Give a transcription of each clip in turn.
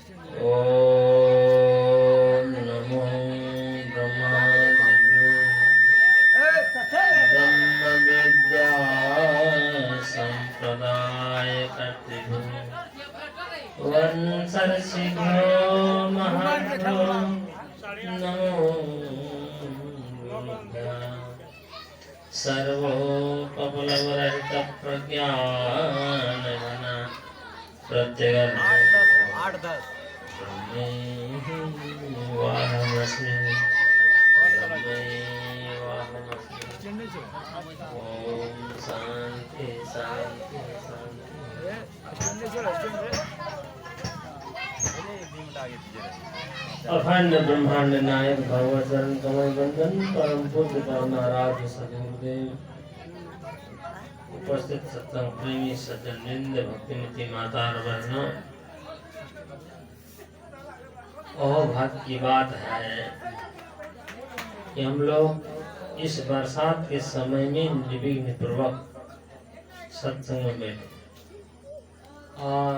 ओम नमो ब्रह्मादिभ्यो ब्रह्म विद्या संप्रदाय कर्तृभ्यो वंशर्षिभ्यो महद्भ्यो नमो गुरुभ्यः सर्वोपप्लवरहित प्रज्ञानघन प्रत्यगर्भो ब्रह्मैवाहमस्मि ब्रह्मैवाहमस्मि। ओम शांति शांति अखंड ब्रह्मांड नायक भगवचरण कमल बंदन परम पूज्य परमाराध्य सद्गुरुदेव उपस्थित सत्संग प्रेमी सज्जन वृंद भक्तिमती माता और बहनों, भाग्य की बात है कि हम लोग इस बरसात के समय में निर्विघ्न पूर्वक सत्संग में बैठे और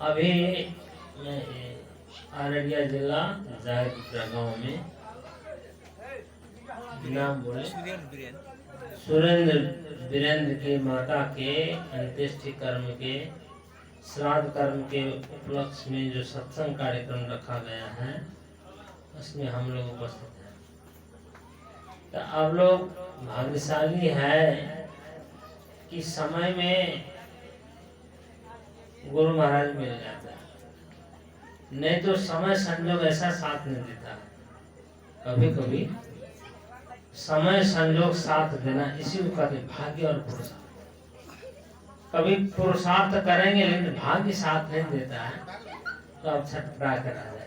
अभी मैं अररिया जिला जाहिरपुरा गांव में नाम बोले सुरेंद्र वीरेंद्र की माता के अंत्येष्टि कर्म के श्राद्ध कर्म के उपलक्ष्य में जो सत्संग कार्यक्रम रखा गया है उसमें हम लोग उपस्थित हैं। तो आप लोग भाग्यशाली है कि समय में गुरु महाराज मिल जाता है, नहीं तो समय संजोग ऐसा साथ नहीं देता। कभी कभी समय संजोग साथ देना इसी को कहते भाग्य और पुरुषार्थ। कभी पुरुषार्थ करेंगे लेकिन भाग्य साथ नहीं देता है तो आप छटपटा कर आ जाएंगे।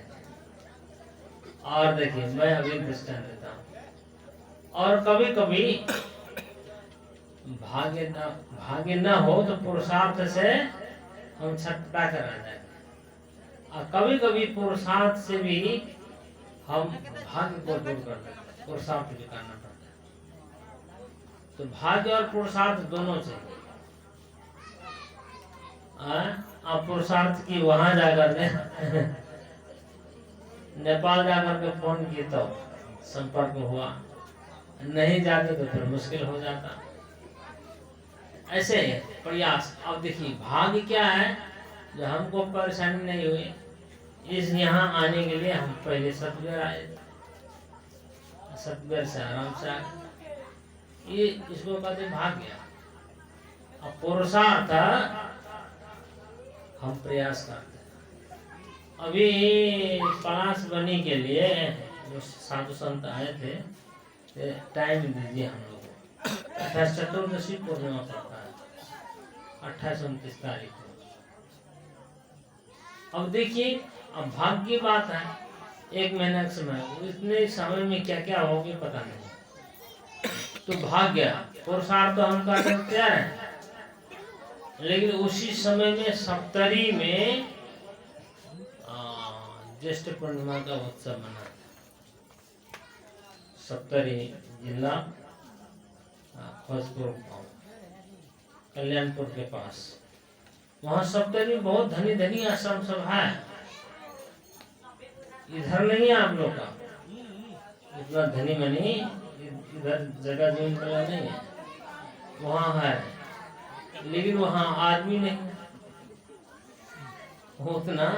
और देखिए मैं अभी दृष्टांत देता हूँ। और कभी कभी भाग्य न हो तो पुरुषार्थ से हम छटपटा कर आ जाएंगे। और कभी कभी पुरुषार्थ से भी हम भाग्य को दूर कर देते हैं, पुरुषार्थ भी करना पड़ता है। तो भाग्य और पुरुषार्थ दोनों चाहिए। आप पुरुषार्थ की वहां जाकर नेपाल जाकर के फोन किए तो संपर्क हुआ, नहीं जाते तो फिर मुश्किल हो जाता। ऐसे प्रयास। अब देखिए भाग्य क्या है जो हमको परेशानी नहीं हुई, इस यहाँ आने के लिए हम पहले सतवेर आए, सतवेर से आराम से आए। ये इसको कहते भाग्य। अब पुरुषार्थ हम प्रयास करते हैं। अभी पलाश बनी के लिए जो साधु संत आए थे, टाइम दीजिए हम लोग। 28 चतुर्दशी पूर्णिमा पड़ता है 28-29 तारीख को। अब देखिए अब भाग्य की बात है, 1 महीना का समय, इतने समय में क्या क्या होगी पता नहीं। तो भाग्य पुरुषार्थ तो हम कर सकते हैं, लेकिन उसी समय में सप्तरी में ज्येष्ठ पूर्णिमा का उत्सव मना। सप्तरी जिला खोजपुर कल्याणपुर के पास, वहाँ सप्तरी बहुत धनी धनी आश्रम सब है। इधर नहीं है आप लोग का इतना धनी मनी, इधर जगह जमीन वाला नहीं है, वहाँ है। लेकिन वहाँ आदमी नहीं, उतना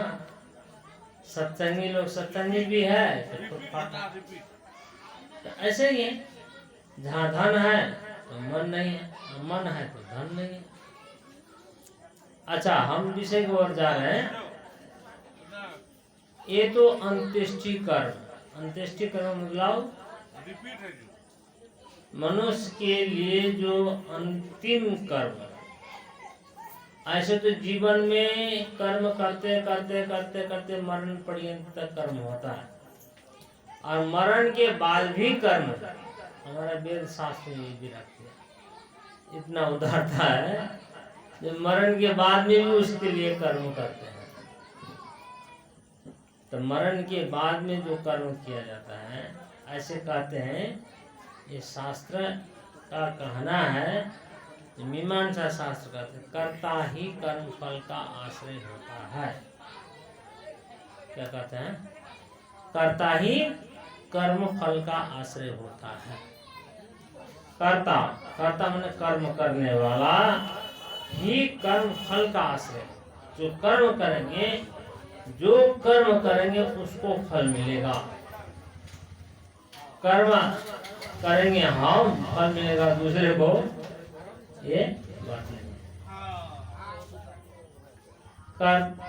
सत्संगी लोग, सत्संगी भी है तो ऐसे ही है। जहाँ धन है तो मन नहीं है, मन है तो धन नहीं है। अच्छा, हम विषय की ओर जा रहे हैं। ये तो अंत्येष्टि कर्म, अंत्येष्टि कर्म मतलब मनुष्य के लिए जो अंतिम कर्म। ऐसे तो जीवन में कर्म करते करते करते करते मरण पर्यंत तक कर्म होता है, और मरण के बाद भी कर्म हमारा वेद शास्त्र में भी रखते हैं। इतना उदारता है जो मरण के बाद में भी उसके लिए कर्म करते हैं। तो मरण के बाद में जो कर्म किया जाता है, ऐसे कहते हैं, ये शास्त्र का कहना है मीमांसा शास्त्र कहते हैं कर्ता ही कर्म फल का आश्रय होता है। क्या कहते हैं? कर्ता ही कर्म फल का आश्रय होता है। कर्ता, कर्ता माने कर्म करने वाला, ही कर्म फल का आश्रय। जो कर्म करेंगे उसको फल मिलेगा। कर्म करेंगे हम, फल मिलेगा दूसरे को, ये बात नहीं।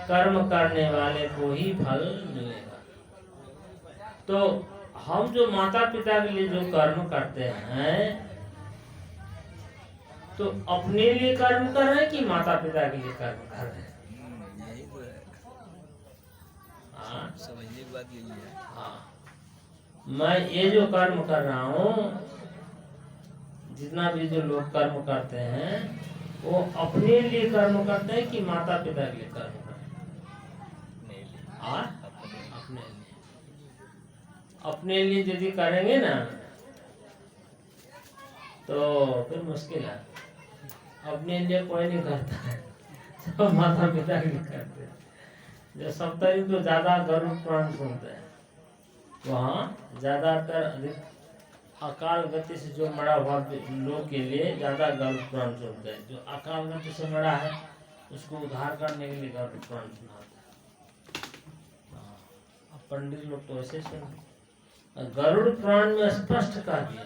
कर्म करने वाले को ही फल मिलेगा। तो हम जो माता पिता के लिए जो कर्म करते हैं, तो अपने लिए कर्म कर रहे हैं कि माता पिता के लिए कर्म कर रहे हैं? यही तो है। हाँ, समझने की बात यही है। हाँ, मैं ये जो कर्म कर रहा हूँ, जितना भी जो लोग कर्म करते हैं, वो अपने लिए कर्म करते हैं कि माता पिता के लिए कर्म करते हैं? और अपने लिए यदि करेंगे ना, तो फिर मुश्किल है। अपने लिए कोई नहीं करता है, सब माता पिता के लिए करते हैं। जो सप्तरी तो ज्यादा गरुड़ पुराण सुनते हैं, वहाँ ज्यादातर अधिक अकाल गति से जो मरा हुआ लोग के लिए ज्यादा गरुड़ पुराण सुनते हैं। जो अकाल गति से मरा है उसको उद्धार करने के लिए गरुड़ पुराण सुनाते हैं। अब पंडित लोग तो ऐसे सुनते। गरुड़ पुराण में स्पष्ट कह दिया,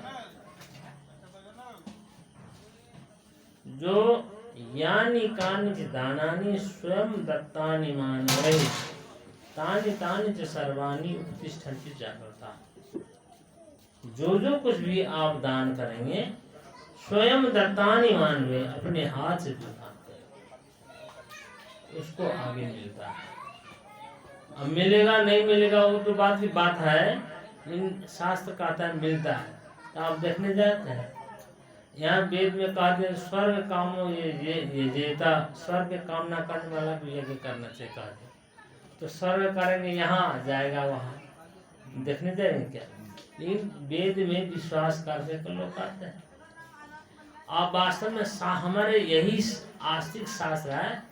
जो यानी कानि दानानि स्वयं दत्तानि मानवै तानि तानि च सर्वाणि उपतिष्ठन्ति जागृता। जो कुछ भी आप दान करेंगे, स्वयं दत्तानि मानवे, अपने हाथ से जो दान करेंगे उसको आगे मिलता है। अब मिलेगा नहीं मिलेगा वो तो बात की बात है, लेकिन शास्त्र कहता है मिलता है। तो आप देखने जाते हैं, यहाँ वेद में कहा दिया स्वर्ग कामो ये जेता, स्वर्ग कामना करने वाला को यज्ञ करना चाहिए कहा दिया। तो स्वर्ग करेंगे यहाँ, जाएगा वहाँ, देखने जाएंगे क्या? लेकिन वेद में विश्वास करके तो लोग करते हैं। आप वास्तव में हमारे यही आस्तिक शास्त्र है,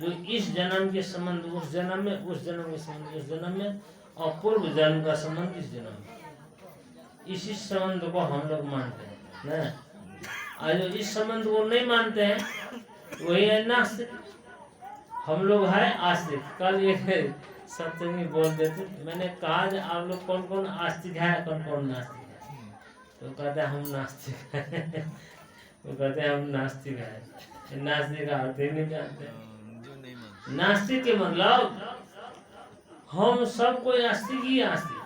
जो इस जन्म के संबंध उस जन्म में, उस जन्म के संबंध उस जन्म में, और पूर्व जन्म का संबंध इस जन्म में, इसी संबंध को हम लोग मानते हैं ना। और जो इस संबंध को नहीं मानते हैं वही है नास्तिक। हम लोग है आस्तिक। कल एक सत्संगी बोल देते, मैंने कहा कि आप लोग कौन कौन आस्तिक है, कौन कौन नास्तिक है? तो कहते हैं हम नास्तिक है। वो कहते हैं हम नास्तिक है। नास्तिक का अर्थ ही नहीं जानते। नास्तिक के मतलब हम सब कोई आस्तिक ही आस्तिक,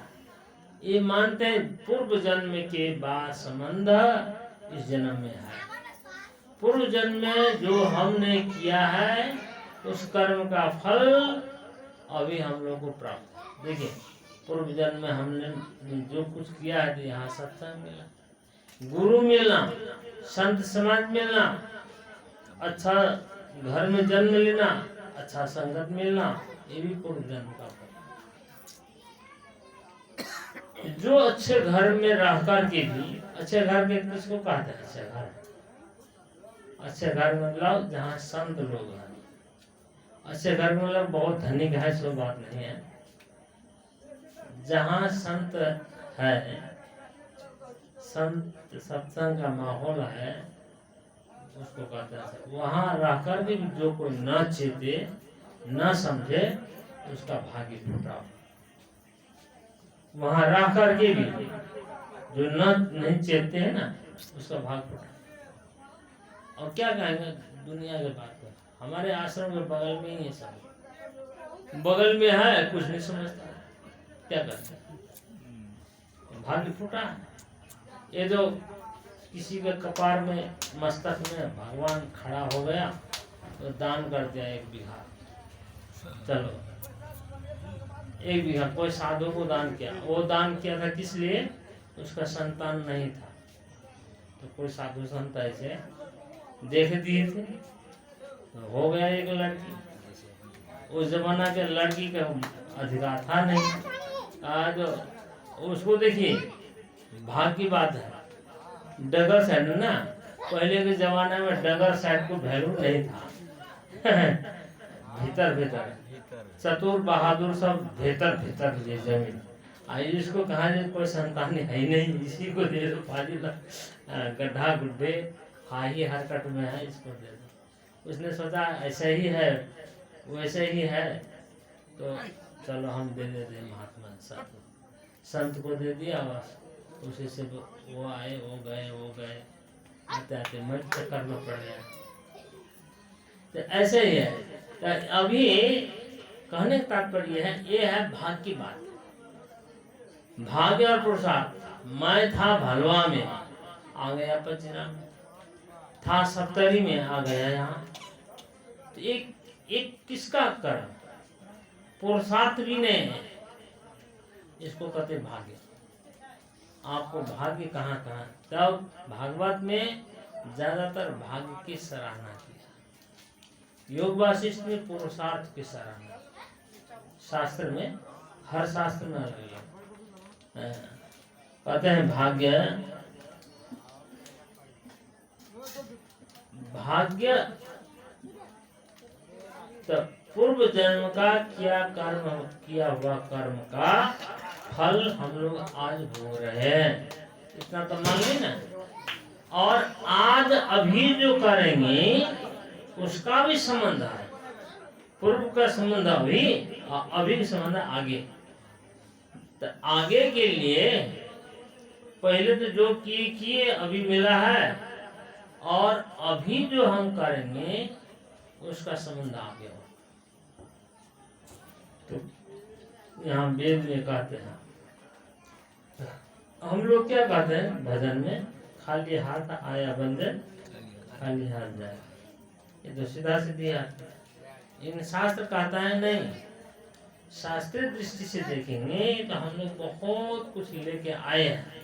ये मानते हैं पूर्व जन्म के बाद संबंध इस जन्म में है। पूर्व जन्म में जो हमने किया है उस कर्म का फल अभी हम लोग को प्राप्त है। देखिए, पूर्व जन्म में हमने जो कुछ किया है, तो यहाँ सत्संग मिला, गुरु मिलना, संत समाज मिलना, अच्छा घर में जन्म लेना, अच्छा संगत मिलना, ये भी पूर्व जन्म का फल। जो अच्छे घर में रहकर के भी, अच्छे घर के किसको कहते हैं? अच्छे घर, अच्छे घर मतलब जहाँ संत लोग हैं। अच्छे घर में मतलब बहुत धनिक है, सो बात नहीं है। जहाँ संत है, संत सत्संग का माहौल है, उसको कहते हैं। वहाँ रहकर भी जो कोई न चेते न समझे, उसका भाग्य फूटा। वहाँ रह करके भी जो नहीं चेतते हैं ना, उसका भाग फूटा। और क्या कहेंगे दुनिया के बात पर? हमारे आश्रम के बगल में ही है, सब बगल में है, कुछ नहीं समझता, क्या करते हैं? भाग्य फूटा। ये जो किसी के कपार में, मस्तक में भगवान खड़ा हो गया, तो दान कर दिया 1 बीघा। चलो 1 बीघा कोई साधु को दान किया। वो दान किया था किस लिए? उसका संतान नहीं था, तो कोई साधु संत ऐसे देख दिए थे, तो हो गया 1 लड़की। उस जमाना के लड़की का अधिकार था नहीं। आज उसको देखिए, भाग की बात है, डगर से ना, पहले के जमाने में डगर साइड को वैल्यू नहीं था। भीतर भीतर भीतर चतुर बहादुर सब भीतर भीतर ये जमीन। इसको कहा जाए कोई संतान है ही नहीं, इसी को दे दो फाजिल गड्ढा गुड्ढे हाई हरकत में है, इसको दे दो। उसने सोचा ऐसा ही है वैसे ही है, तो चलो हम दे देते महात्मा संत को दे दिया। बस उसी से वो आए वो गए आते आते मत चक्कर में पड़ गया। तो ऐसे ही है। तो अभी कहने का तात्पर्य है, ये है भाग्य की बात। भाग्य और पुरुषार्थ। मैं था भलवा में, आ गया पचरा में, था सप्तरी में, आ गया यहाँ। तो एक किसका कर्म, पुरुषार्थ भी नहीं है, इसको कहते भाग्य। आपको भाग्य कहाँ कहाँ, तब भागवत में ज्यादातर भाग्य की सराहना की। योग वासिष्ठ में पुरुषार्थ की सराहना, शास्त्र में हर शास्त्र में अलग अलग कहते हैं। भाग्य तो पूर्व जन्म का किया हुआ कर्म का फल हम लोग आज भोग रहे हैं, इतना तो मान ली ना। और आज अभी जो करेंगे उसका भी संबंध है। पूर्व का संबंध अभी और अभी का संबंध आगे। तो आगे के लिए पहले तो जो किए अभी मिला है, और अभी जो हम करेंगे उसका संबंध आगे हो। तो यहाँ वेद में कहते हैं, हम लोग क्या कहते हैं भजन में, खाली हाथ आया बंदे खाली हाथ जाए। ये तो सीधा सीधी बात है। इन शास्त्र कहता है नहीं, शास्त्रीय दृष्टि से देखेंगे तो हम लोग बहुत कुछ लेके आए हैं,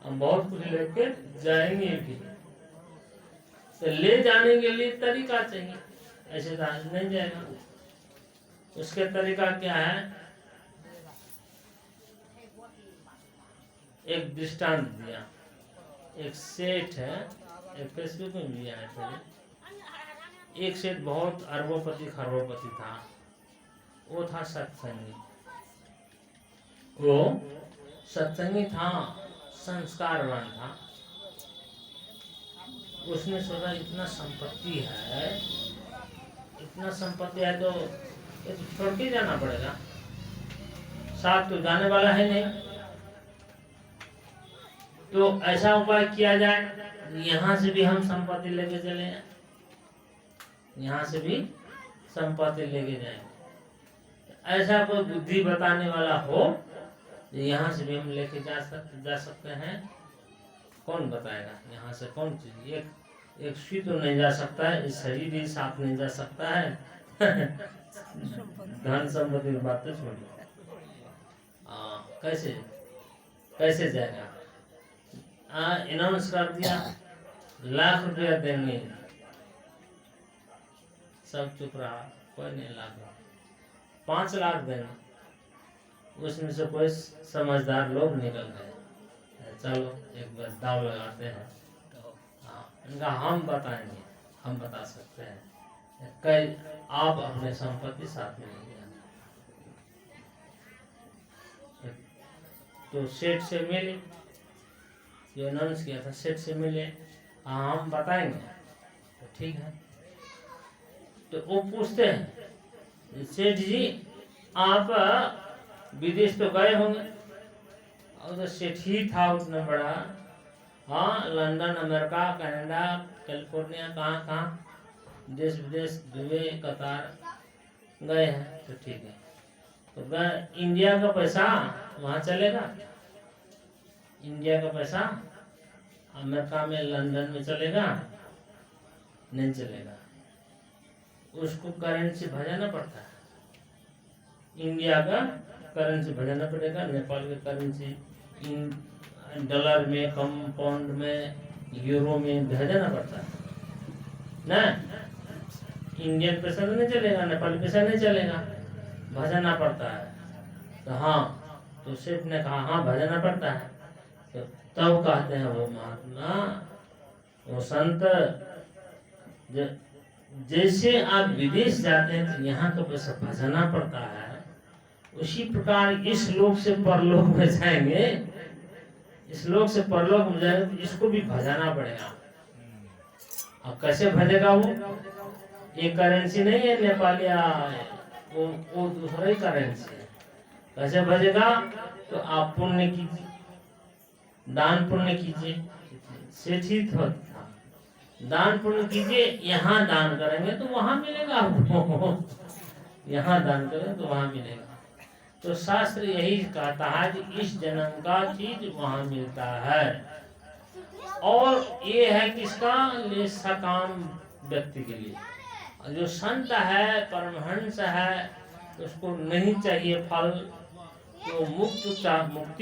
हम बहुत कुछ लेके जाएंगे भी। तो ले जाने के लिए तरीका चाहिए, ऐसे तो आज नहीं जाएगा। उसके तरीका क्या है, एक दृष्टांत दिया। एक सेठ है, एक फेसबुक में भी आया था, एक सेठ बहुत अरबोपति खरबोपति था। वो था सत्संगी, वो सत्संगी था, संस्कारवान था। उसने सोचा इतना संपत्ति है, इतना संपत्ति है तो ये तो छोड़ के जाना पड़ेगा, साथ तो जाने वाला है नहीं। तो ऐसा उपाय किया जाए, यहाँ से भी हम संपत्ति लेके चले, यहाँ से भी संपत्ति लेके जाएंगे। ऐसा कोई बुद्धि बताने वाला हो, यहाँ से भी हम लेके जा सकते हैं। कौन बताएगा यहाँ से कौन चीज, एक सुई तो नहीं जा सकता है, इस शरीर ही साथ नहीं जा सकता है। धन संपत्ति की बात तो छोड़िए, कैसे जाएगा। अनाउंस कर दिया लाख रुपया देंगे, सब चुप रहा, कोई नहीं। लाख 5 लाख देंगे, उसमें से कोई समझदार लोग निकल गए, चलो एक बार दाव लगाते हैं। इनका हम बताएंगे, हम बता सकते हैं, कई आप अपने संपत्ति साथ में ले जाना। तो सेठ से मिले, जो अनाउंस किया था सेठ से मिले, हम बताएंगे, तो ठीक है। तो वो पूछते हैं, सेठ जी आप विदेश तो गए होंगे। और तो सेठ ही था उतना बड़ा, हाँ लंदन अमेरिका कनाडा कैलिफोर्निया कहाँ देश विदेश दुबई कतार गए हैं, तो ठीक है। तो इंडिया का पैसा वहाँ चलेगा, इंडिया का पैसा अमेरिका में लंदन में चलेगा नहीं चलेगा। उसको करेंसी भेजना पड़ता है, इंडिया का करेंसी भेजना पड़ेगा, नेपाल का करेंसी डॉलर में, कम पाउंड में, यूरो में भेजना पड़ता है ना। इंडियन पैसा तो नहीं चलेगा, नेपाली पैसा नहीं चलेगा, भेजना पड़ता है। तो हाँ, तो सेठ ने कहा हाँ भेजना पड़ता है। तो तब कहते हैं वो महात्मा, वो संत जैसे आप विदेश जाते हैं तो यहाँ तो पैसा भजना पड़ता है, उसी प्रकार इस लोक से परलोक में जाएंगे, इस लोक से परलोक में जाएंगे तो इसको भी भजाना पड़ेगा। अब कैसे भजेगा वो? ये करेंसी नहीं है नेपाली, वो दूसरा ही करेंसी है। कैसे भजेगा? तो आप पुण्य कीजिए, दान पुण्य कीजिए, सेठित होता दान पुण्य कीजिए। यहाँ दान करेंगे तो वहां मिलेगा आपको, यहाँ दान करेंगे तो वहां मिलेगा। तो शास्त्र यही कहता है कि इस जन्म का चीज वहां मिलता है। और ये है किसका लिए? सकाम व्यक्ति के लिए। और जो संत है, परमहंस है, तो उसको नहीं चाहिए फल, तो मुक्ति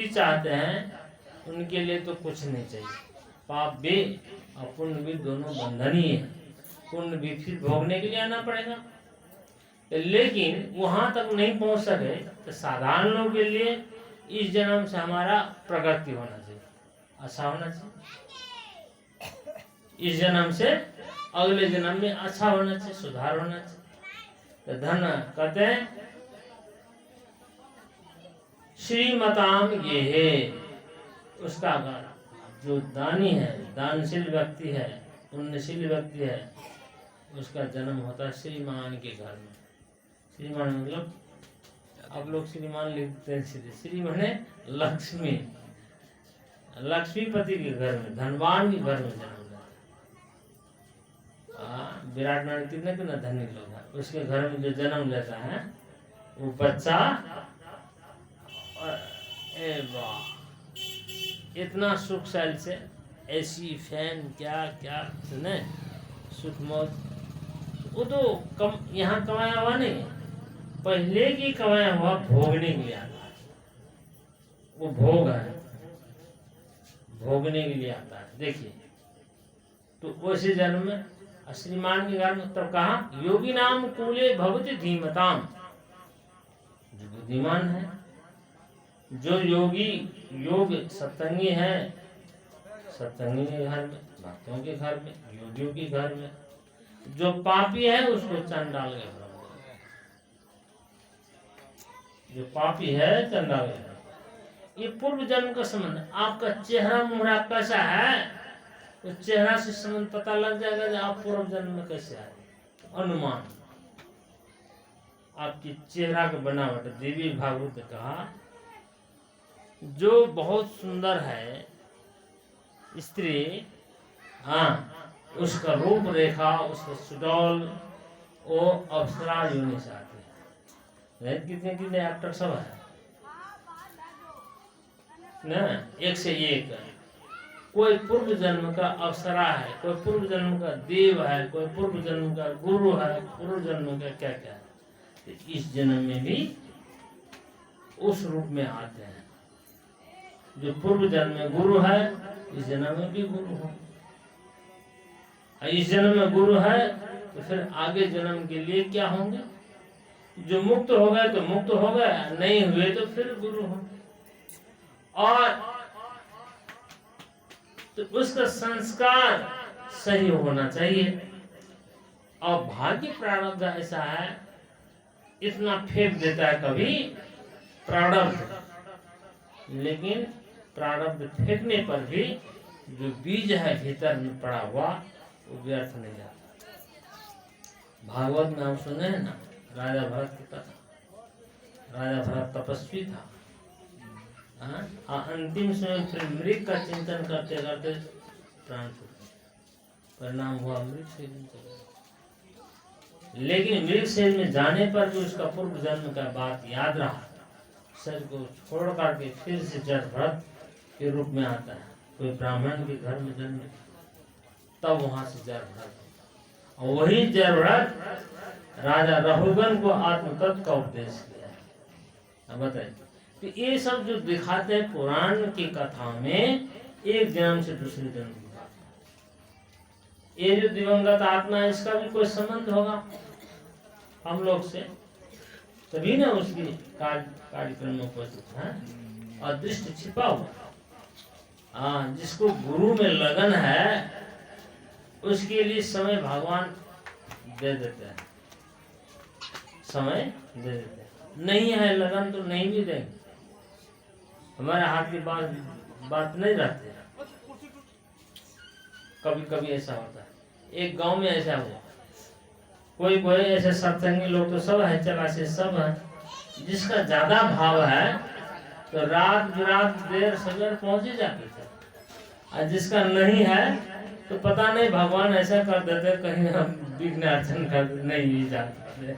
चाहते हैं, उनके लिए तो कुछ नहीं चाहिए। पाप भी और पुण्य भी दोनों बंधनीय है। पुण्य भी फिर भोगने के लिए आना पड़ेगा, लेकिन वहां तक नहीं पहुंच सके तो साधारण लोगों के लिए इस जन्म से हमारा प्रगति होना चाहिए, अच्छा होना चाहिए। इस जन्म से अगले जन्म में अच्छा होना चाहिए, सुधार होना चाहिए। तो धन कहते हैं श्रीमताम ये है, उसका जो दानी है, दानशील व्यक्ति है, पुण्यशील व्यक्ति है, उसका जन्म होता है श्रीमान के घर में। श्रीमान मतलब आप लोग श्रीमान लिखते हैं सीधे, श्री माने लक्ष्मी, लक्ष्मीपति के घर में, धनवान के घर में जन्म लेता है। विराट नारायण कितने धनी लोग हैं, उसके घर में जो जन्म लेता है वो बच्चा, इतना सुख शैल से, ऐसी फैन क्या क्या सुने, सुख मौज, वो तो यहाँ कमाया हुआ नहीं, पहले की कमाया हुआ भोगने के लिए आता है। वो भोग है, भोगने के लिए आता है। देखिए, तो वैसे जन्म में श्रीमान के घर में तब कहा योगी नाम कूले भगवती धीमताम, जो बुद्धिमान है, जो योगी, योग सत्संगी है, सत्संगी के घर में, भक्तों के घर में, योगियों के घर में। जो पापी है उसको चंडाल के घर में, जो पापी है चंडाल के घर। ये पूर्व जन्म का संबंध। आपका चेहरा मुहरा कैसा है, तो चेहरा से संबंध पता लग जाएगा कि आप पूर्व जन्म में कैसे आए। अनुमान आपकी चेहरा का बनावट, देवी भागवत ने कहा जो बहुत सुंदर है स्त्री, हाँ, उसका रूप रेखा, उसका सुडौल, वो अप्सरा योनि से आती है। कितने एक्टर सब है ना, एक से एक। कोई पूर्व जन्म का अप्सरा है, कोई पूर्व जन्म का देव है, कोई पूर्व जन्म का गुरु है, पूर्व जन्म का क्या क्या है। तो इस जन्म में भी उस रूप में आते हैं। जो पूर्व जन्म में गुरु है, इस जन्म में भी गुरु हो। इस जन्म में गुरु है तो फिर आगे जन्म के लिए क्या होंगे? जो मुक्त हो गए तो मुक्त हो गए, नहीं हुए तो फिर गुरु हो। और तो उसका संस्कार सही होना चाहिए। और भाग्य प्रारब्ध ऐसा है, इतना फेंक देता है कभी प्रारब्ध, लेकिन प्रारब्ध फेंकने पर भी जो बीज है भीतर में पड़ा हुआ वो व्यर्थ नहीं जाता। भागवत में हम सुने हैं ना, राजा भरत की कथा। राजा भरत तपस्वी था, अंतिम समय फिर मृग का चिंतन करते करते प्राण छूट, परिणाम हुआ मृग शरीर। लेकिन मृग शरीर में जाने पर भी उसका पूर्व जन्म का बात याद रहा। शरीर को छोड़ करके फिर से जड़ भरत के रूप में आता है। कोई ब्राह्मण के घर में जन्म, तब वहां से जड़ भरत, और वही जड़ भरत राजा रहुगन को आत्मतत्व का उपदेश किया। अब बताइए, तो ये सब जो दिखाते हैं पुराण की कथा में, एक जन्म से दूसरे जन्म की बात। ये जो दिवंगत आत्मा है, इसका भी कोई संबंध होगा हम लोग से, तभी ना उसकी कार्यक्रमों को अदृष्ट छिपा हुआ। हाँ, जिसको गुरु में लगन है उसके लिए समय भगवान दे देते हैं, समय दे देते हैं। नहीं है लगन तो नहीं भी देंगे, हमारे हाथ की बात नहीं रहती है। कभी कभी ऐसा होता है। एक गांव में ऐसा हुआ, कोई कोई ऐसे सत्संगी लोग तो सब है, चला से सब है, जिसका ज्यादा भाव है तो रात बिरात देर सवेर पहुंच ही जाते थे, और जिसका नहीं है तो पता नहीं भगवान ऐसा कर देते कहीं हम विघ्न अर्चन कर नहीं भी जा पाते,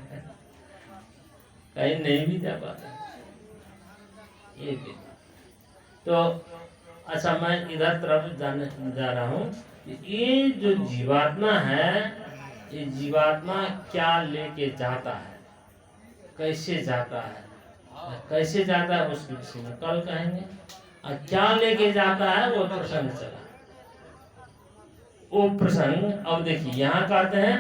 कहीं नहीं भी जा पाते। ये भी तो अच्छा, मैं इधर तरफ जा रहा हूँ। ये जो जीवात्मा है, ये जीवात्मा क्या लेके जाता है, कैसे जाता है, कैसे जाता है उसके विषय में कल कहेंगे। और क्या लेके जाता है वो प्रसंग चला, वो प्रसंग अब देखिए यहाँ कहते हैं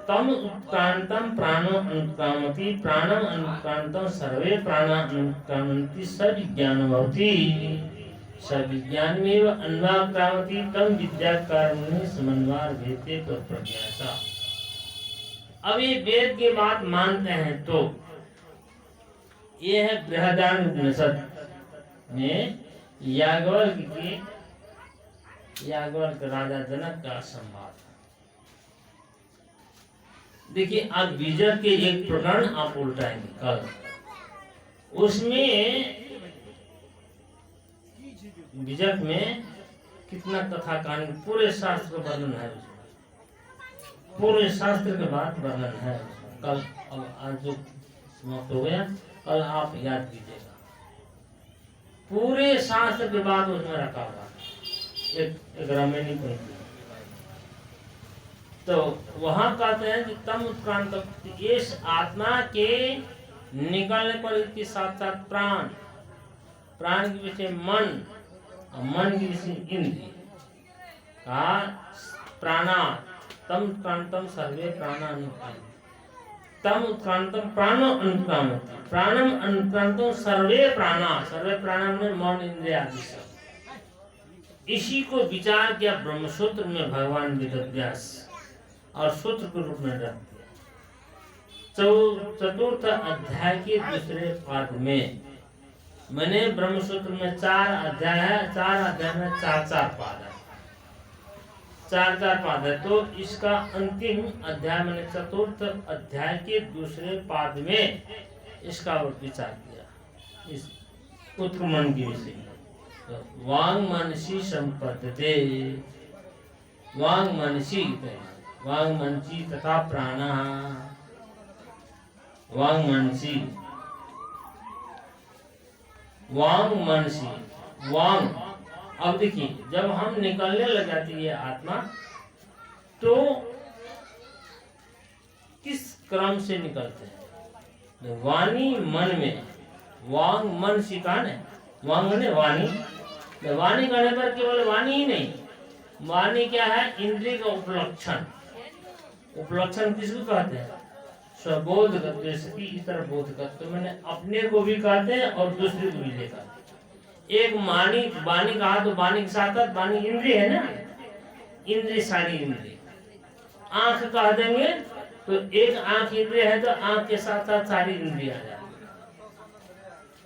तम उत्क्रांतम प्राणो अनुक्रामति प्राणम अनुक्रांतम सर्वे प्राणा अनुक्रामन्ति सविज्ञान भवति सविज्ञानमेव अन्वाक्रामति तम विद्याकारणे समन्वय भेदे पर प्रज्ञासा। अब ये वेद की बात मानते हैं तो ये है बृहदारण्यक में याज्ञवल्क्य राजा जनक का संवाद। देखिए आप बीजक के एक प्रकरण आप उल्टाएंगे कल, उसमें बीजक में कितना कथा कहानी पूरे शास्त्र का वर्णन है, पूरे शास्त्र के बाद वर्णन है कल। अब आज जो समाप्त हो गया, कल आप याद कीजिएगा, पूरे शास्त्र के बाद उसमें रखा हुआ एक रामायणी पंक्ति। तो वहां कहते हैं कि तम उत्क्रांत, इस आत्मा के निकलने पर इसके साथ साथ प्राण, प्राण के विषय मन, और मन के विषय इंद्रिय का प्राणा तम उत्क्रांतम सर्वे प्राणा अनुक्रांत तम उत्क्रांतम प्राणो अनुक्रामति प्राणम अनुक्रांतम सर्वे प्राणा, सर्वे प्राणा में मन इंद्रिय आदि सब। इसी को विचार किया ब्रह्मसूत्र में भगवान वेदव्यास और सूत्र के रूप में रख दिया। चतुर्थ अध्याय के दूसरे पाद में, मैंने ब्रह्मसूत्र में 4 अध्याय है, 4 अध्याय में 4 पाद है, 4 पाद है। तो इसका अंतिम अध्याय मैंने चतुर्थ अध्याय के दूसरे पाद में इसका विचार किया, इस उत्क्रमण के विषय में। तो वांग मनसी संपद्यते, वांग मनसी, वांग मनसी तथा प्राण, वांग मनसी, वांग मनसी, वांग। अब देखिए जब हम निकलने लग जाती है आत्मा, तो किस क्रम से निकलते हैं? वाणी मन में, वांग मन सिकान है, वांग ने वाणी, वाणी करने पर केवल वाणी ही नहीं, वाणी क्या है? इंद्रिय का उपलक्षण। उपलक्षण किसको कहते हैं? स्वबोध गति इतर बोध करते, मैंने अपने को भी कहते हैं और दूसरे को भी लेकर। एक वाणी, वाणी कहा तो वाणी के साथ वाणी इंद्रिय है ना, इंद्रिय सारी इंद्रिय। आंख कह देंगे तो एक आंख इंद्रिय है तो आंख के साथ साथ सारी इंद्रिय आ जाती।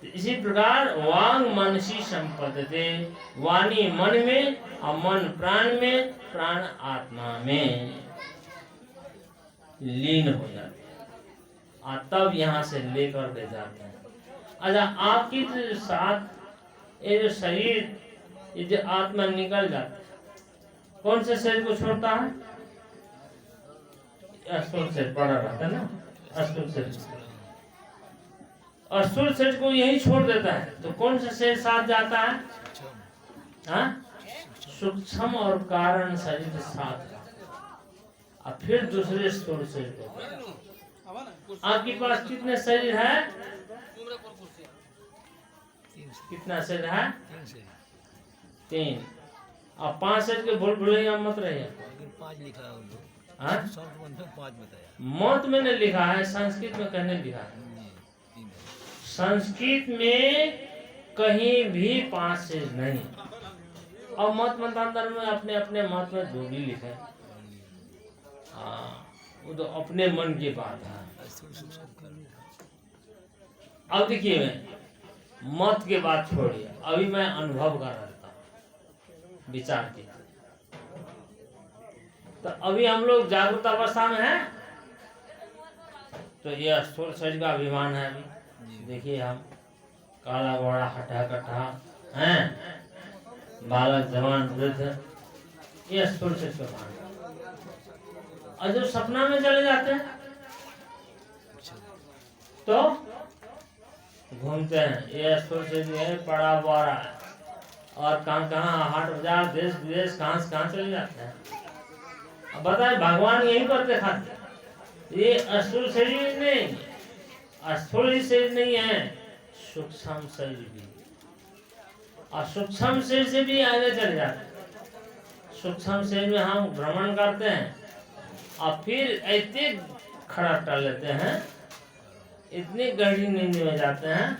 इसी प्रकार वांग मनसी संपद्यते, वाणी मन में और मन प्राण में, प्राण आत्मा में लीन हो जाते हैं और तब यहाँ से लेकर के जाते हैं। अच्छा, आपकी तो साथ ये जो शरीर, ये जो आत्मा निकल जाता है, कौन से शरीर को छोड़ता है? स्थूल शरीर बड़ा रहता है ना, स्थूल शरीर, और स्थूल शरीर को यही छोड़ देता है। तो कौन सा शरीर साथ जाता है? हाँ, सूक्ष्म और कारण शरीर साथ, और फिर दूसरे स्थूल शरीर को। आपके पास कितने शरीर है? कितना शरीर है? 3। और 5 शरीर के भूल भूलैया मत रहिए। 5 लिखा है उनको, हाँ? 5 बताया। मत में नहीं लिखा है, संस्कृत में कहने लिखा है। संस्कृत में कहीं भी 5 शरीर नहीं। और मत मतांतर में अपने अपने मत में जो भी लिखा है, हाँ, वो तो अपने मन की बात है। स्थूल सूक्ष्म कर्म। अब देखिए, मैं मत के बात छोड़िए, अभी मैं अनुभव कर रहा था, विचार किया। तो अभी हम लोग जागृत अवस्था में हैं, तो ये स्थूल शरीर का अभिमान है। अभी देखिए, हम काला घोड़ा हटा कटा हैं, बालक जवान वृद्ध, ये स्थूल शरीर का भान है। और जो सपना में चले जाते हैं तो घूमते हैं, ये स्थूल शरीर है, पड़ा हुआ रहा है, और कहाँ कहाँ हाट बाजार देश विदेश कहाँ से कहाँ चले जाते हैं। अब बताए, भगवान यही पर दिखाते, ये स्थूल शरीर नहीं, स्थूल शरीर नहीं है, सूक्ष्म शरीर भी, और सूक्ष्म शरीर से भी आगे चले जाते हैं। सूक्ष्म शरीर में हम भ्रमण करते हैं, और फिर ऐसे खड़ा कर लेते हैं, इतनी गहरी नींद में जाते हैं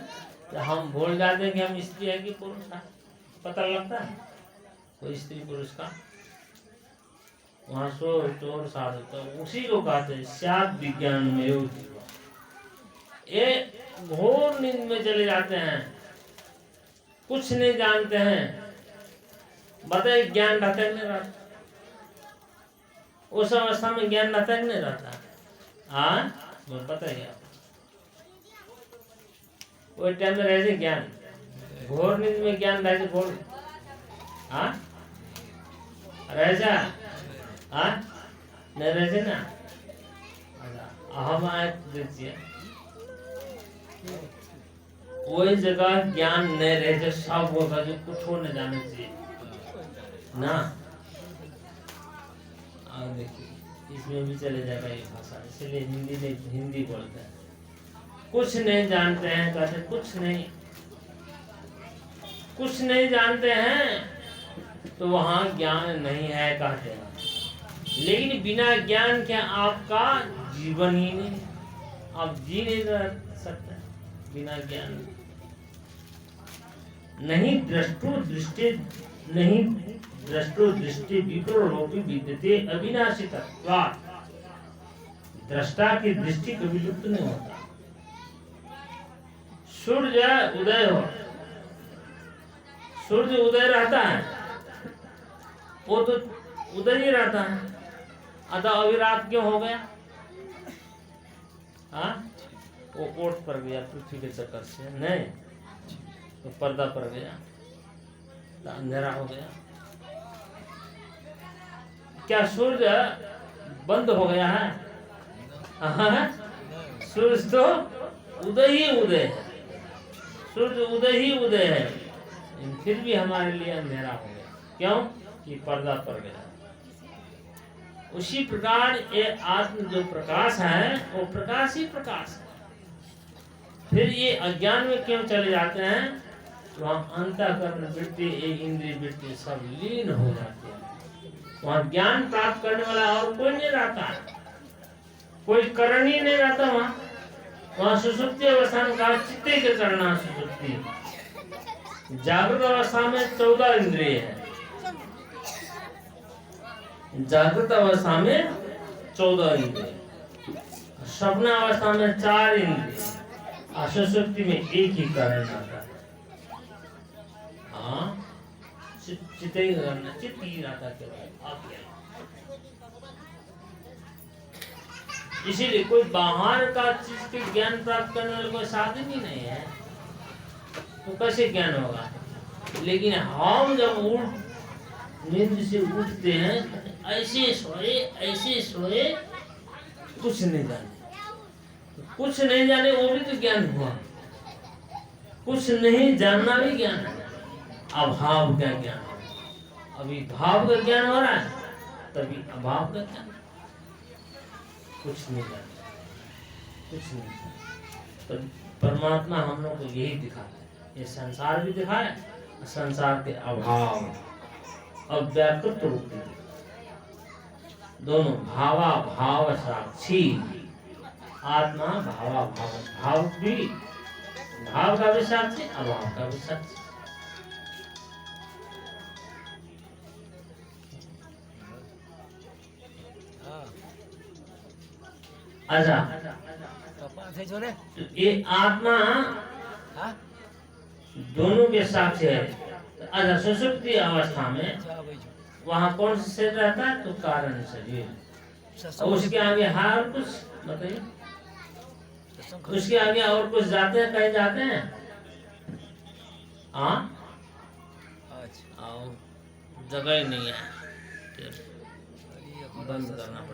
कि हम भूल जाते हैं कि हम स्त्री है कि पुरुष है। पता लगता है कोई स्त्री पुरुष का, वहां सो चोर साधु, तो उसी को कहते हैं सात विज्ञान में योग। ये घोर नींद में चले जाते हैं, कुछ नहीं जानते हैं। बताइए, ज्ञान रहता है नहीं रहता? उस अवस्था में ज्ञान रहता है नहीं रहता? हाँ, बताइए आप। वो टाइम में रहे ज्ञान, घोर नींद में ज्ञान रहे बोल, हाँ रह जा, हाँ नहीं रहे ना। हम आए देखिए, वही जगह ज्ञान नहीं रहे जो सब होगा, जो कुछ हो न जाने चाहिए ना। और देखिए, इसमें भी चले जाएगा ये भाषा, इसलिए हिंदी में हिंदी बोलते हैं। कुछ नहीं जानते हैं, कहते कुछ नहीं जानते हैं, तो वहाँ ज्ञान नहीं है कहते हैं। लेकिन बिना ज्ञान के आपका जीवन ही नहीं, आप जी नहीं रह सकते बिना ज्ञान। नहीं दृष्टो दृष्टि विप्रोलोपी विद्यते अविनाशी तत्वात्। दृष्टा की दृष्टि कभी लुप्त नहीं होता। सूर्य उदय हो, सूर्य उदय रहता है, वो तो उदय ही रहता है। अतः अभी रात क्यों हो गया? हाँ, वो ओट पर गया पृथ्वी के चक्कर से, नहीं तो पर्दा पर गया तो अंधेरा हो गया। क्या सूर्य बंद हो गया है? हाँ, सूर्य तो उदय ही उदय है, सूर्य उदय ही उदय है, फिर भी हमारे लिए अंधेरा हो गया। क्यों? कि पर्दा पड़ गया। उसी प्रकार ये आत्म जो प्रकाश है, वो प्रकाश ही प्रकाश है। फिर ये अज्ञान में क्यों चले जाते हैं? वहाँ अंतःकरण वृत्ति, इंद्रिय वृत्ति सब लीन हो जाती है। वहाँ ज्ञान प्राप्त करने वाला और कोई नहीं रहता, कोई करण ही नहीं रहता। वहाँ सुसुप्ति अवस्था में कहा चित्ते के करना सुसुप्ति। जागृत अवस्था में 14 इंद्रिय है, जागृत अवस्था में 14 इंद्रिय, स्वप्न अवस्था में 4 इंद्रिय, सुसुप्ति में एक ही कारण आता है। हाँ, चित्त ही करना, चित्त ही रहता केवल। आप क्या, इसीलिए कोई बाहर का चीज के ज्ञान प्राप्त करने वाला कोई साधन ही नहीं है, तो कैसे ज्ञान होगा? लेकिन हम जब नींद से उठते हैं, ऐसे सोए, कुछ नहीं जाने, कुछ नहीं जाने वो भी तो ज्ञान हुआ। कुछ नहीं जानना भी ज्ञान है। अभाव का ज्ञान, अभी भाव का ज्ञान हो रहा है, तभी अभाव का ज्ञान। कुछ नहीं जानता, कुछ नहीं। तो परमात्मा हम लोग को यही दिखाता है, ये संसार भी दिखाए, संसार के अभाव अव्याकृत रूप में दोनों भावा भाव साक्षी। आत्मा भावा भाव, भाव भी, भाव का भी साक्षी, अभाव का भी साक्षी। अच्छा, तो पाँच है जो ने तो ये आत्मा हाँ दोनों के साथ है। अच्छा, सुषुप्ति अवस्था में अच्छा वही जो वहाँ कौन सा शरीर रहता है? तो कारण शरीर। और उसके आगे और कुछ बताइए, उसके आगे और कुछ जाते हैं, कहीं जाते हैं? हाँ, अच्छा और जगह ही नहीं है, फिर अरे, बंद करना पड़ेगा।